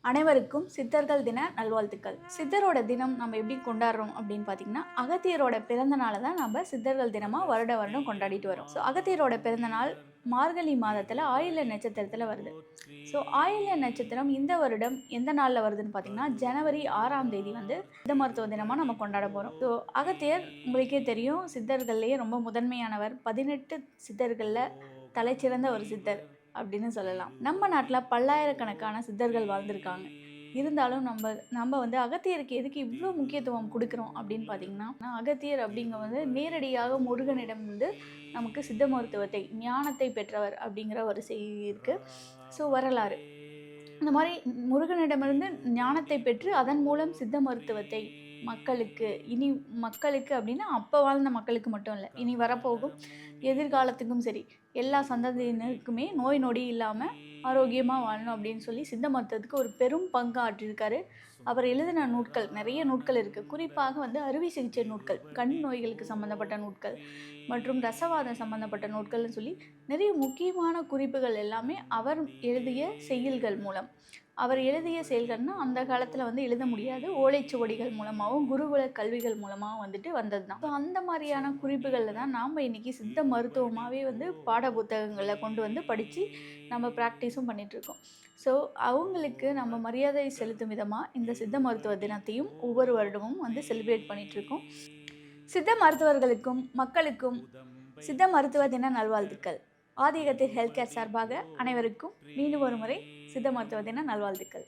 அனைவருக்கும் சித்தர்கள் தின நல்வாழ்த்துக்கள். சித்தரோட தினம் நம்ம எப்படி கொண்டாடுறோம் அப்படின்னு பார்த்தீங்கன்னா, அகத்தியரோட பிறந்த நாளை தான் நம்ம சித்தர்கள் தினமாக வருட வருடம் கொண்டாடிட்டு வரோம். ஸோ அகத்தியரோட பிறந்த நாள் மார்கழி மாதத்தில் ஆயில்ய நட்சத்திரத்தில் வருது. ஸோ ஆயில்ய நட்சத்திரம் இந்த வருடம் எந்த நாளில் வருதுன்னு பார்த்தீங்கன்னா, ஜனவரி 6ஆம் தேதி வந்து சித்த மருத்துவ தினமாக நம்ம கொண்டாட போகிறோம். ஸோ அகத்தியர் உங்களுக்கே தெரியும், சித்தர்கள்லேயே ரொம்ப முதன்மையானவர். 18 சித்தர்களில் தலைச்சிறந்த ஒரு சித்தர் அப்படின்னு சொல்லலாம். நம்ம நாட்டில் பல்லாயிரக்கணக்கான சித்தர்கள் வாழ்ந்திருக்காங்க. இருந்தாலும் நம்ம நம்ம வந்து அகத்தியருக்கு எதுக்கு இவ்வளோ முக்கியத்துவம் கொடுக்குறோம் அப்படின்னு பார்த்தீங்கன்னா, அகத்தியர் அப்படிங்க நேரடியாக முருகனிடம் வந்து நமக்கு சித்த மருத்துவத்தை ஞானத்தை பெற்றவர் அப்படிங்கிற ஒரு செய்தி இருக்குது. ஸோ வரலாறு இந்த மாதிரி முருகனிடமிருந்து ஞானத்தை பெற்று அதன் மூலம் சித்த மருத்துவத்தை மக்களுக்கு அப்படின்னா அப்போ வாழ்ந்த மக்களுக்கு மட்டும் இல்லை, இனி வரப்போகும் எதிர்காலத்துக்கும் சரி, எல்லா சந்ததியினருக்குமே நோய் நொடி இல்லாமல் ஆரோக்கியமாக வாழணும் அப்படின்னு சொல்லி சித்த மருத்துவத்துக்கு ஒரு பெரும் பங்கு ஆற்றியிருக்காரு. அவர் எழுதின நூட்கள் நிறைய நூட்கள் இருக்குது. குறிப்பாக வந்து அறுவை சிகிச்சை நூட்கள், கண் நோய்களுக்கு சம்மந்தப்பட்ட நூட்கள் மற்றும் ரசவாதம் சம்மந்தப்பட்ட நூட்கள்னு சொல்லி நிறைய முக்கியமான குறிப்புகள் எல்லாமே அவர் எழுதிய செய்யுள்கள் மூலம். அவர் எழுதிய செயல்கள்னா அந்த காலத்தில் வந்து எழுத முடியாது, ஓலைச்சுவடிகள் மூலமாகவும் குருகுல கல்விகள் மூலமாகவும் வந்துட்டு வந்தது தான். ஸோ அந்த மாதிரியான குறிப்புகளில் தான் நாம் இன்றைக்கி சித்த மருத்துவமாகவே வந்து பாட புத்தகங்களில் கொண்டு வந்து படித்து நம்ம ப்ராக்டிஸும் பண்ணிகிட்ருக்கோம். ஸோ அவங்களுக்கு நம்ம மரியாதை செலுத்தும் விதமாக இந்த சித்த மருத்துவ தினத்தையும் ஒவ்வொரு வருடமும் வந்து செலிப்ரேட் பண்ணிகிட்ருக்கோம். சித்த மருத்துவர்களுக்கும் மக்களுக்கும் சித்த மருத்துவ தின நல்வாழ்த்துக்கள். ஆதிகத்தில் ஹெல்த் கேர் சார்பாக அனைவருக்கும் மீண்டும் ஒரு முறை சித்த மருத்துவ தின நல்வாழ்த்துக்கள்.